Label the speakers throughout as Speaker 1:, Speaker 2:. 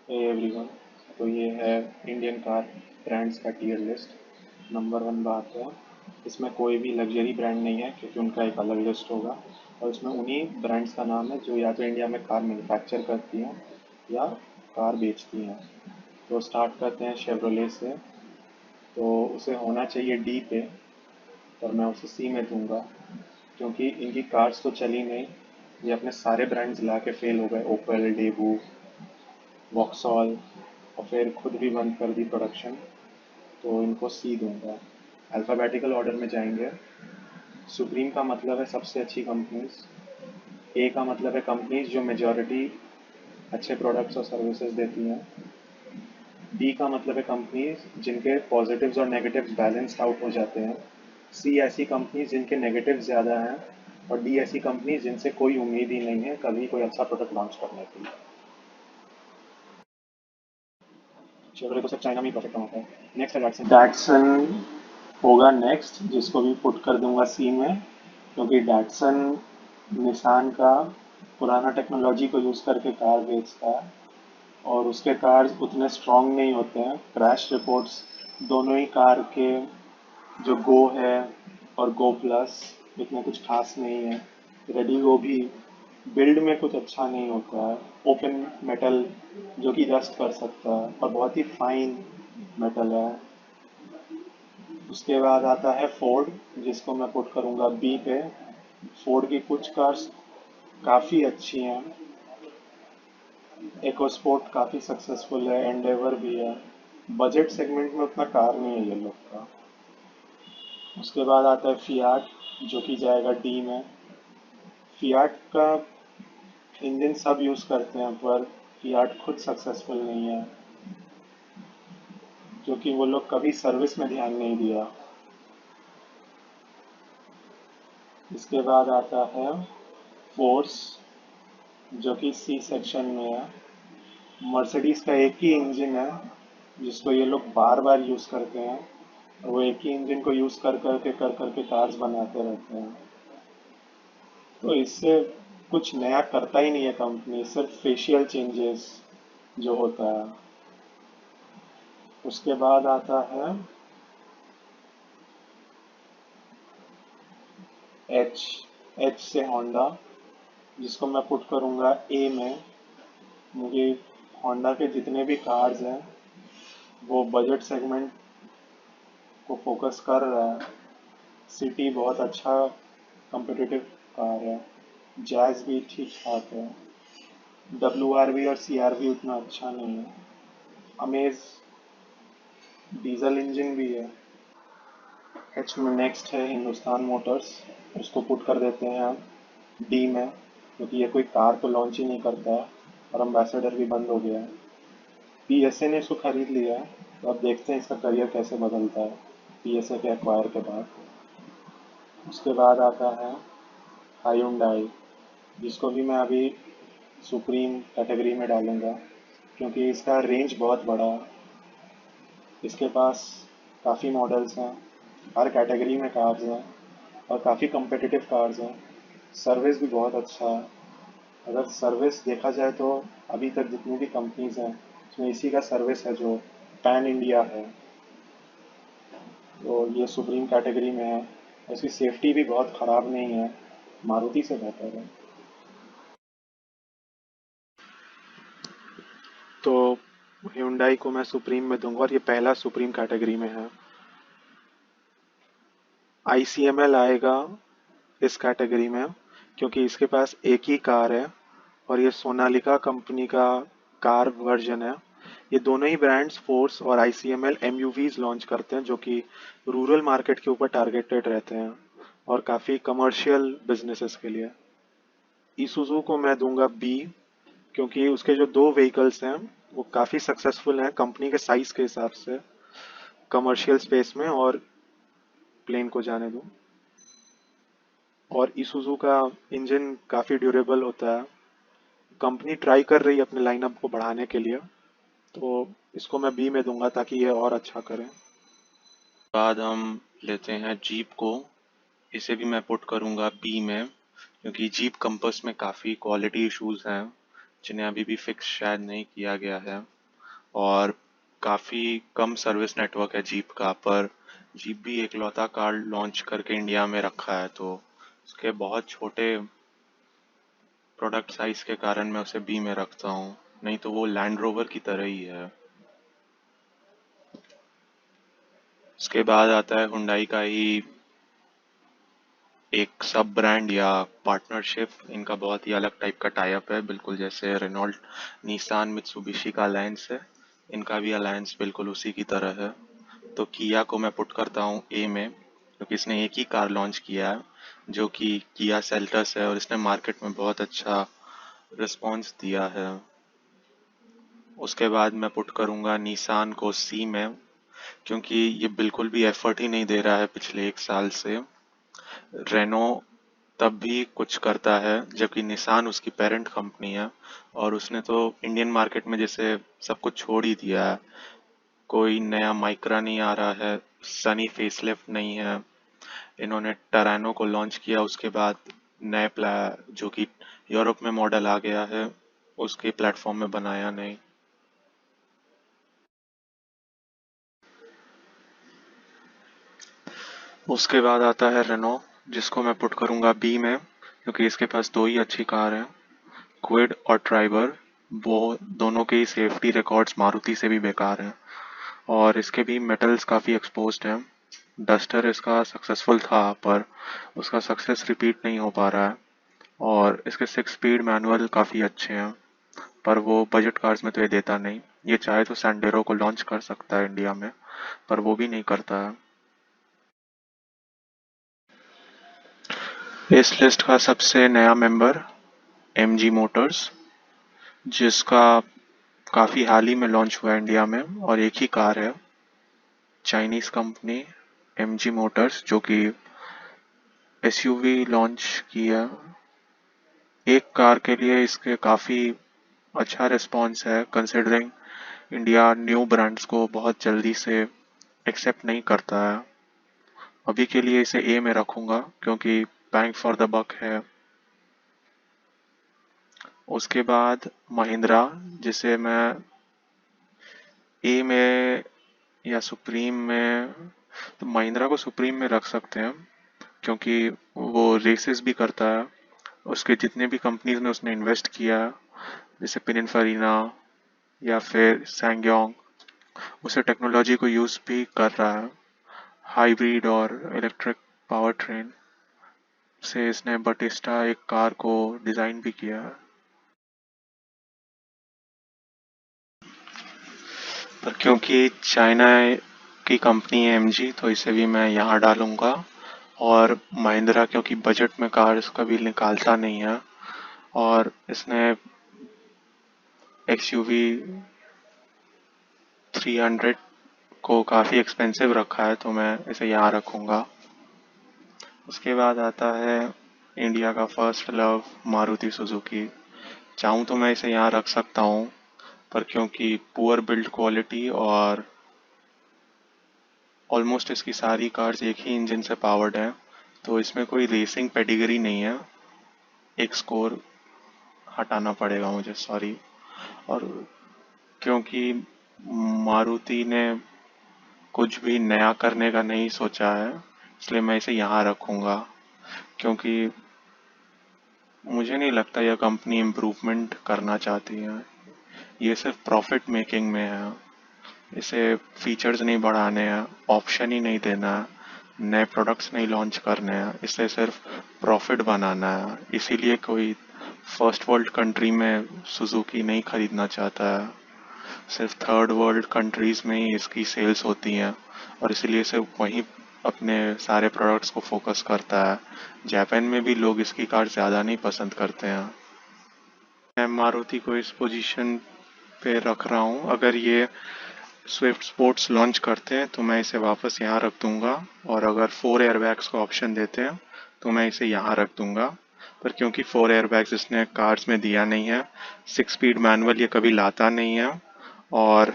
Speaker 1: Hey everyone. तो ये है इंडियन कार ब्रांड्स का टियर लिस्ट। नंबर 1 बात है, इसमें कोई भी लग्जरी ब्रांड नहीं है क्योंकि उनका एक अलग लिस्ट होगा। और इसमें उन्हीं ब्रांड्स का नाम है जो या तो इंडिया में कार मैन्युफैक्चर करती हैं या कार बेचती हैं। तो स्टार्ट करते हैं शेवरोले से। तो उसे होना चाहिए डी पे, पर मैं उसे सी में दूंगा क्योंकि इनकी कार्स तो चली नहीं। ये अपने सारे ब्रांड्स ला के फेल हो गए, ओपल, डेबू, वॉक्सॉल, और फिर खुद भी बंद कर दी प्रोडक्शन। तो इनको सी दूंगा। अल्फ़ाबेटिकल ऑर्डर में जाएंगे। सुप्रीम का मतलब है सबसे अच्छी कंपनीज। ए का मतलब है कंपनीज जो मेजॉरिटी अच्छे प्रोडक्ट्स और सर्विसेज देती हैं। बी का मतलब है कंपनीज जिनके पॉजिटिव्स और नेगेटिव्स बैलेंस्ड आउट हो जाते हैं। सी ऐसी कंपनीज जिनके नेगेटिव ज़्यादा हैं। और डी ऐसी कंपनीज जिनसे कोई उम्मीद ही नहीं है कभी कोई अच्छा प्रोडक्ट लॉन्च करने के लिए। शेवरले को सिर्फ चाइना में ही प्रॉफिट कमाता है। नेक्स्ट है डैटसन। डैटसन होगा नेक्स्ट, जिसको भी पुट कर दूंगा सी में क्योंकि डैटसन निसान का पुराना टेक्नोलॉजी को यूज़ करके कार बेचता है और उसके कार्स उतने स्ट्रॉन्ग नहीं होते हैं। क्रैश रिपोर्ट्स दोनों ही कार के, जो गो है और गो प्लस, इतने कुछ खास नहीं है। रेडी गो भी बिल्ड में कुछ अच्छा नहीं होता है। ओपन मेटल जो कि रस्ट कर सकता है और बहुत ही फाइन मेटल है। उसके बाद आता है फोर्ड, जिसको मैं पुट करूँगा बी पे। फोर्ड की कुछ कार्स काफ़ी अच्छी हैं। इकोस्पोर्ट काफ़ी सक्सेसफुल है, एंडेवर भी है। बजट सेगमेंट में उतना कार नहीं है ये लोग का। उसके बाद आता है फियाट, जो कि जाएगा डी में। फियाट का इंजन सब यूज़ करते हैं पर फियाट खुद सक्सेसफुल नहीं है क्योंकि वो लोग कभी सर्विस में ध्यान नहीं दिया। इसके बाद आता है फोर्स, जो कि सी सेक्शन में है। मर्सिडीज का एक ही इंजन है जिसको ये लोग बार बार यूज़ करते हैं और वो एक ही इंजन को यूज़ कर करके कार्स बनाते रहते हैं। तो इससे कुछ नया करता ही नहीं है कंपनी, सिर्फ फेशियल चेंजेस जो होता है। उसके बाद आता है एच। एच से होंडा, जिसको मैं पुट करूँगा ए में। मुझे होंडा के जितने भी कार्स हैं वो बजट सेगमेंट को फोकस कर रहा है। सिटी बहुत अच्छा competitive कार है। जैज़ भी ठीक ठाक है। WRV और CRV उतना अच्छा नहीं है। अमेज डीजल इंजन भी है। एच में नेक्स्ट है हिंदुस्तान मोटर्स, उसको पुट कर देते हैं हम डी में क्योंकि ये कोई कार तो लॉन्च ही नहीं करता है और एम्बेसडर भी बंद हो गया है। PSA ने इसको खरीद लिया है, तो अब देखते हैं इसका करियर कैसे बदलता है PSA के एक्वायर के बाद। उसके बाद आता है हायुंडाई, जिसको भी मैं अभी सुप्रीम कैटेगरी में डालूंगा क्योंकि इसका रेंज बहुत बड़ा है। इसके पास काफ़ी मॉडल्स हैं, हर कैटेगरी में कार्स हैं और काफ़ी कम्पिटिटिव कार्स हैं। सर्विस भी बहुत अच्छा है। अगर सर्विस देखा जाए तो अभी तक जितनी भी कंपनीज हैं उसमें इसी का सर्विस है जो पैन इंडिया है। तो ये सुप्रीम कैटेगरी में है। इसकी सेफ्टी भी बहुत ख़राब नहीं है, मारुति से बेहतर है। तो hyundai को मैं सुप्रीम में दूंगा और ये पहला सुप्रीम कैटेगरी में है। ICML आएगा इस कैटेगरी में क्योंकि इसके पास एक ही कार है और ये सोनालिका कंपनी का कार वर्जन है। ये दोनों ही ब्रांड्स फोर्स और ICML MUVs लॉन्च करते हैं जो कि रूरल मार्केट के ऊपर टारगेटेड रहते हैं और काफ़ी कमर्शियल बिजनेसेस के लिए। ईसुजू को मैं दूंगा बी क्योंकि उसके जो दो व्हीकल्स हैं वो काफ़ी सक्सेसफुल हैं कंपनी के साइज के हिसाब से, कमर्शियल स्पेस में। और प्लेन को जाने दूं। और ईसुजू का इंजन काफ़ी ड्यूरेबल होता है। कंपनी ट्राई कर रही है अपने लाइनअप को बढ़ाने के लिए, तो इसको मैं बी में दूंगा ताकि ये और अच्छा करें।
Speaker 2: बाद हम लेते हैं जीप को। इसे भी मैं पुट करूंगा बी में क्योंकि जीप कंपस में काफ़ी क्वालिटी इश्यूज हैं जिन्हें अभी भी फिक्स शायद नहीं किया गया है। और काफ़ी कम सर्विस नेटवर्क है जीप का, पर जीप भी एकलौता कार लॉन्च करके इंडिया में रखा है, तो उसके बहुत छोटे प्रोडक्ट साइज के कारण मैं उसे बी में रखता हूँ। नहीं तो वो लैंड रोवर की तरह ही है। उसके बाद आता है हुंडई का ही एक सब ब्रांड या पार्टनरशिप। इनका बहुत ही अलग टाइप का टाई अप है, बिल्कुल जैसे रेनॉल्ट निसान मित्सुबिशी का अलायंस है, इनका भी अलायंस बिल्कुल उसी की तरह है। तो किया को मैं पुट करता हूँ ए में, क्योंकि इसने एक ही कार लॉन्च किया है जो कि किया सेल्टस है, और इसने मार्केट में बहुत अच्छा रिस्पॉन्स दिया है। उसके बाद मैं पुट करूँगा निसान को सी में, क्योंकि ये बिल्कुल भी एफर्ट ही नहीं दे रहा है पिछले एक साल से। रेनो तब भी कुछ करता है जबकि निसान उसकी पेरेंट कंपनी है, और उसने तो इंडियन मार्केट में जैसे सब कुछ छोड़ ही दिया है। कोई नया माइक्रा नहीं आ रहा है, सनी फेसलिफ्ट नहीं है। इन्होंने टरानो को लॉन्च किया, उसके बाद नए प्ला जो कि यूरोप में मॉडल आ गया है, उसके प्लेटफॉर्म में बनाया नहीं। उसके बाद आता है रेनो, जिसको मैं पुट करूंगा बी में, क्योंकि इसके पास दो ही अच्छी कार हैं, क्विड और ट्राइबर। वो दोनों के ही सेफ्टी रिकॉर्ड्स मारुति से भी बेकार हैं, और इसके भी मेटल्स काफ़ी एक्सपोज्ड हैं। डस्टर इसका सक्सेसफुल था, पर उसका सक्सेस रिपीट नहीं हो पा रहा है। और इसके 6 स्पीड मैनुअल काफ़ी अच्छे हैं, पर वो बजट कार्स में तो ये देता नहीं। ये चाहे तो सैंडेरो को लॉन्च कर सकता है इंडिया में, पर वो भी नहीं करता है। इस लिस्ट का सबसे नया मेंबर एमजी मोटर्स, जिसका काफ़ी हाल ही में लॉन्च हुआ है इंडिया में, और एक ही कार है, चाइनीज कंपनी एमजी मोटर्स, जो कि एसयूवी लॉन्च की है। एक कार के लिए इसके काफ़ी अच्छा रिस्पॉन्स है, कंसिडरिंग इंडिया न्यू ब्रांड्स को बहुत जल्दी से एक्सेप्ट नहीं करता है। अभी के लिए इसे ए में रखूंगा, क्योंकि बैंग फॉर द बक है। उसके बाद महिंद्रा, जिसे मैं ए में या सुप्रीम में, तो महिंद्रा को सुप्रीम में रख सकते हैं, क्योंकि वो रेसेस भी करता है। उसके जितने भी कंपनीज में उसने इन्वेस्ट किया, जैसे पिनिनफरीना या फिर सैंगयोंग, उसे टेक्नोलॉजी को यूज भी कर रहा है। हाइब्रिड और इलेक्ट्रिक पावर ट्रेन से इसने बटिस्टा एक कार को डिजाइन भी किया है। पर क्योंकि चाइना की कंपनी है एमजी, तो इसे भी मैं यहाँ डालूंगा। और महिंद्रा क्योंकि बजट में कार्स कभी निकालता नहीं है, और इसने एक्सयूवी 300 को काफ़ी एक्सपेंसिव रखा है, तो मैं इसे यहाँ रखूंगा। उसके बाद आता है इंडिया का फर्स्ट लव मारुति सुजुकी। चाहूँ तो मैं इसे यहाँ रख सकता हूँ, पर क्योंकि पुअर बिल्ड क्वालिटी और ऑलमोस्ट इसकी सारी कार्स एक ही इंजन से पावर्ड हैं, तो इसमें कोई रेसिंग पेडिग्री नहीं है। एक स्कोर हटाना पड़ेगा मुझे, सॉरी। और क्योंकि मारुति ने कुछ भी नया करने का नहीं सोचा है, इसलिए मैं इसे यहाँ रखूँगा। क्योंकि मुझे नहीं लगता यह कंपनी इम्प्रूवमेंट करना चाहती है, ये सिर्फ प्रॉफिट मेकिंग में है। इसे फीचर्स नहीं बढ़ाने हैं, ऑप्शन ही नहीं देना है, नए प्रोडक्ट्स नहीं लॉन्च करने हैं, इसे सिर्फ प्रॉफिट बनाना है। इसीलिए कोई फर्स्ट वर्ल्ड कंट्री में सुजुकी नहीं खरीदना चाहता है। सिर्फ थर्ड वर्ल्ड कंट्रीज में ही इसकी सेल्स होती हैं, और इसीलिए इसे वहीं अपने सारे प्रोडक्ट्स को फोकस करता है। जापान में भी लोग इसकी कार ज़्यादा नहीं पसंद करते हैं। मैं मारुति को इस पोजीशन पे रख रहा हूँ। अगर ये स्विफ्ट स्पोर्ट्स लॉन्च करते हैं तो मैं इसे वापस यहाँ रख दूंगा, और अगर 4 एयरबैग्स का ऑप्शन देते हैं तो मैं इसे यहाँ रख दूंगा। पर क्योंकि 4 एयरबैग्स इसने कार्स में दिया नहीं है, 6 स्पीड मैनुअल ये कभी लाता नहीं है, और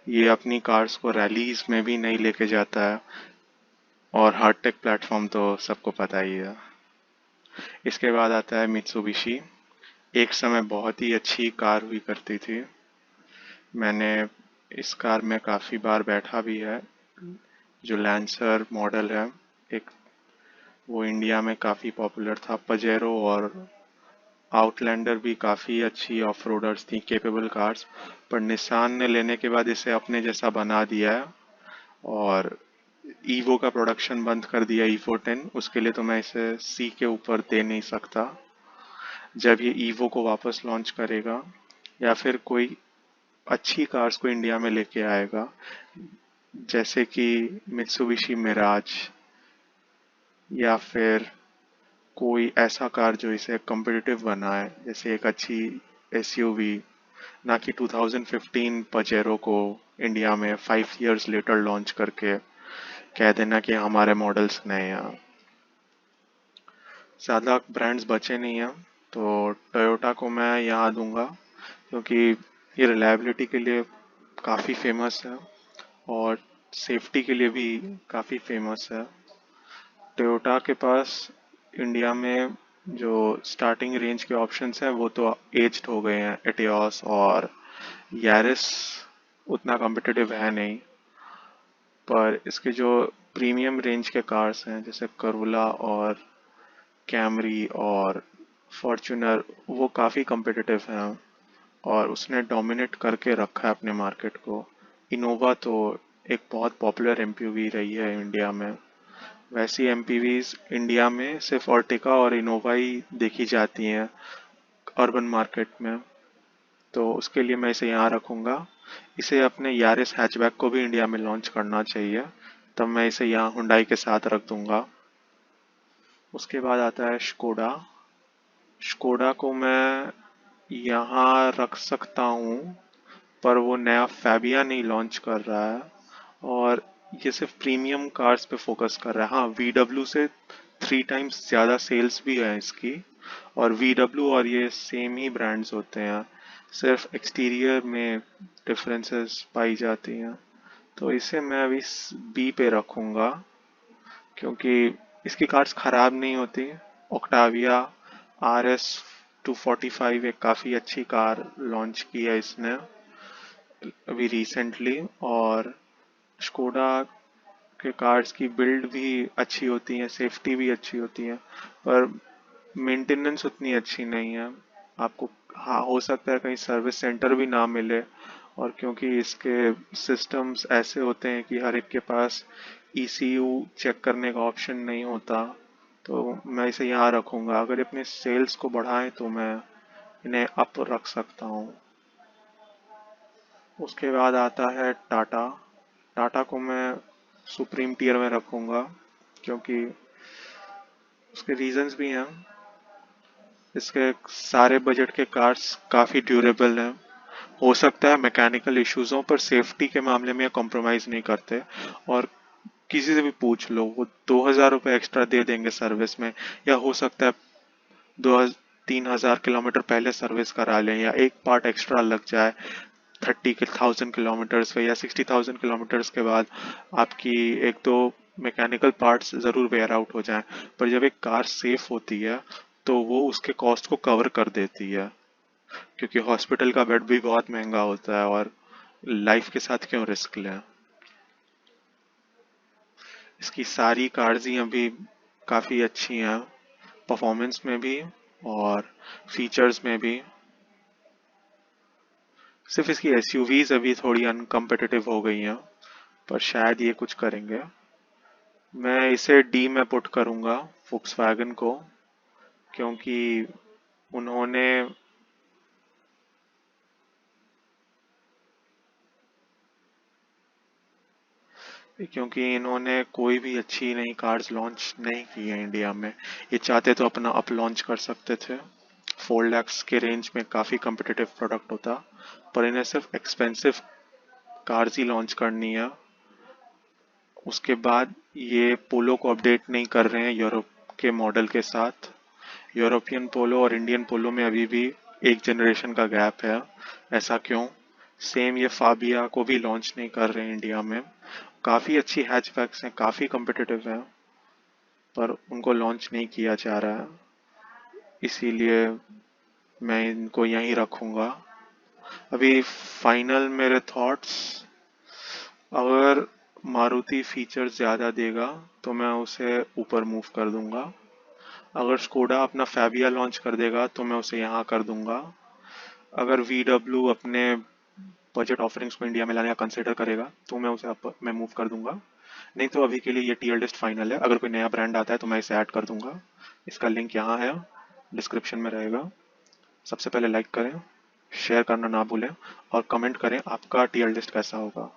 Speaker 2: ये अपनी कार्स को रैलीज में भी नहीं लेके जाता है, और हार्टेक प्लेटफॉर्म तो सबको पता ही है। इसके बाद आता है मित्सुबिशी। एक समय बहुत ही अच्छी कार हुई करती थी। मैंने इस कार में काफ़ी बार बैठा भी है। जो लैंसर मॉडल है एक, वो इंडिया में काफ़ी पॉपुलर था। पजेरो और आउटलैंडर भी काफ़ी अच्छी ऑफ रोडर्स थी, केपेबल कार्स, पर निसान ने लेने के बाद इसे अपने जैसा बना दिया है और ईवो का प्रोडक्शन बंद कर दिया, ईवो 10। उसके लिए तो मैं इसे सी के ऊपर दे नहीं सकता। जब ये ईवो को वापस लॉन्च करेगा या फिर कोई अच्छी कार्स को इंडिया में लेके आएगा, जैसे कि मित्सुबिशी मिराज, या फिर कोई ऐसा कार जो इसे कम्पिटिटिव बनाए, जैसे एक अच्छी एसयूवी, ना कि 2015 पजेरो को इंडिया में 5 years लेटर लॉन्च करके कह देना कि हमारे मॉडल्स नए हैं। ज़्यादा ब्रांड्स बचे नहीं हैं, तो टोयोटा को मैं यहाँ दूंगा, क्योंकि ये रिलायबिलिटी के लिए काफ़ी फेमस है और सेफ्टी के लिए भी काफ़ी फेमस है। टोयोटा के पास इंडिया में जो स्टार्टिंग रेंज के ऑप्शंस हैं वो तो एज्ड हो गए हैं, एटियोस और यारिस उतना कम्पिटिटिव है नहीं, पर इसके जो प्रीमियम रेंज के कार्स हैं जैसे करोला और कैमरी और फॉर्च्यूनर, वो काफ़ी कम्पिटिटिव हैं और उसने डोमिनेट करके रखा है अपने मार्केट को। इनोवा तो एक बहुत पॉपुलर एमपीवी रही है इंडिया में। वैसी एमपीवीज इंडिया में सिर्फ अर्टिका और इनोवा ही देखी जाती हैं अर्बन मार्केट में, तो उसके लिए मैं इसे यहाँ रखूँगा। इसे अपने यारिस हैचबैक को भी इंडिया में लॉन्च करना चाहिए, तब मैं इसे यहाँ हुंडई के साथ रख दूँगा। उसके बाद आता है स्कोडा। स्कोडा को मैं यहाँ रख सकता हूँ, पर वो नया फैबिया नहीं लॉन्च कर रहा है और ये सिर्फ प्रीमियम कार्स पे फोकस कर रहा है। हाँ, VW से 3 times ज़्यादा सेल्स भी है इसकी, और VW और ये सेम ही ब्रांड्स होते हैं, सिर्फ एक्सटीरियर में डिफरेंसेस पाई जाती हैं। तो इसे मैं अभी बी पे रखूँगा, क्योंकि इसकी कार्स ख़राब नहीं होती। ऑक्टाविया RS 245 एक काफ़ी अच्छी कार लॉन्च की है इसने अभी रिसेंटली, और स्कोडा के कार्स की बिल्ड भी अच्छी होती है, सेफ्टी भी अच्छी होती है, पर मेंटेनेंस उतनी अच्छी नहीं है आपको। हाँ, हो सकता है कहीं सर्विस सेंटर भी ना मिले, और क्योंकि इसके सिस्टम्स ऐसे होते हैं कि हर एक के पास ECU चेक करने का ऑप्शन नहीं होता, तो मैं इसे यहाँ रखूँगा। अगर अपने सेल्स को बढ़ाएं तो मैं इन्हें अप रख सकता हूँ। उसके बाद आता है टाटा। टाटा को मैं सुप्रीम टियर में रखूँगा, क्योंकि उसके रीजंस भी हैं। इसके सारे बजट के कार्स काफ़ी ड्यूरेबल हैं। हो सकता है मैकेनिकल इश्यूज़ों पर सेफ्टी के मामले में कॉम्प्रोमाइज़ नहीं करते, और किसी से भी पूछ लो वो 2,000 रुपये एक्स्ट्रा दे देंगे सर्विस में, या हो सकता है 2-3 हज़ार किलोमीटर पहले सर्विस करा लें, या एक पार्ट एक्स्ट्रा लग जाए 30,000 किलोमीटर्स पे या 60,000 किलोमीटर्स के बाद आपकी एक दो मैकेनिकल पार्ट्स ज़रूर वेयर आउट हो जाएं। पर जब एक कार सेफ होती है तो वो उसके कॉस्ट को कवर कर देती है, क्योंकि हॉस्पिटल का बेड भी बहुत महंगा होता है और लाइफ के साथ क्यों रिस्क लें। इसकी सारी कार्स ही अभी काफ़ी अच्छी हैं, परफॉर्मेंस में भी और फीचर्स में भी। सिर्फ इसकी एसयूवीज अभी थोड़ी अनकम्पिटिटिव हो गई हैं, पर शायद ये कुछ करेंगे। मैं इसे डी में पुट करूंगा वोक्सवैगन को, क्योंकि उन्होंने क्योंकि इन्होंने कोई भी अच्छी नई कार्स लॉन्च नहीं की है इंडिया में। ये चाहते तो अपना अप लॉन्च कर सकते थे, 4 lakhs के रेंज में काफ़ी competitive प्रोडक्ट होता, पर इन्हें सिर्फ एक्सपेंसिव कार्स ही लॉन्च करनी है। उसके बाद ये पोलो को अपडेट नहीं कर रहे हैं यूरोप के मॉडल के साथ। यूरोपियन पोलो और इंडियन पोलो में अभी भी एक जनरेशन का गैप है। ऐसा क्यों? सेम ये फाबिया को भी लॉन्च नहीं कर रहे हैं इंडिया में। काफ़ी अच्छी हैचबैक्स हैं, काफ़ी कम्पिटिटिव हैं, पर उनको लॉन्च नहीं किया जा रहा है, इसीलिए मैं इनको यहीं रखूँगा। अभी फाइनल मेरे थॉट्स अगर मारुति फीचर्स ज़्यादा देगा तो मैं उसे ऊपर मूव कर दूंगा। अगर स्कोडा अपना फैबिया लॉन्च कर देगा तो मैं उसे यहाँ कर दूंगा। अगर VW अपने बजट ऑफरिंग्स को इंडिया में लाने का कंसिडर करेगा तो मैं मूव कर दूंगा। नहीं तो अभी के लिए ये टीयर लिस्ट फाइनल है। अगर कोई नया ब्रांड आता है तो मैं इसे ऐड कर दूंगा। इसका लिंक यहाँ है, डिस्क्रिप्शन में रहेगा। सबसे पहले लाइक करें, शेयर करना ना भूलें और कमेंट करें आपका टीयर लिस्ट कैसा होगा।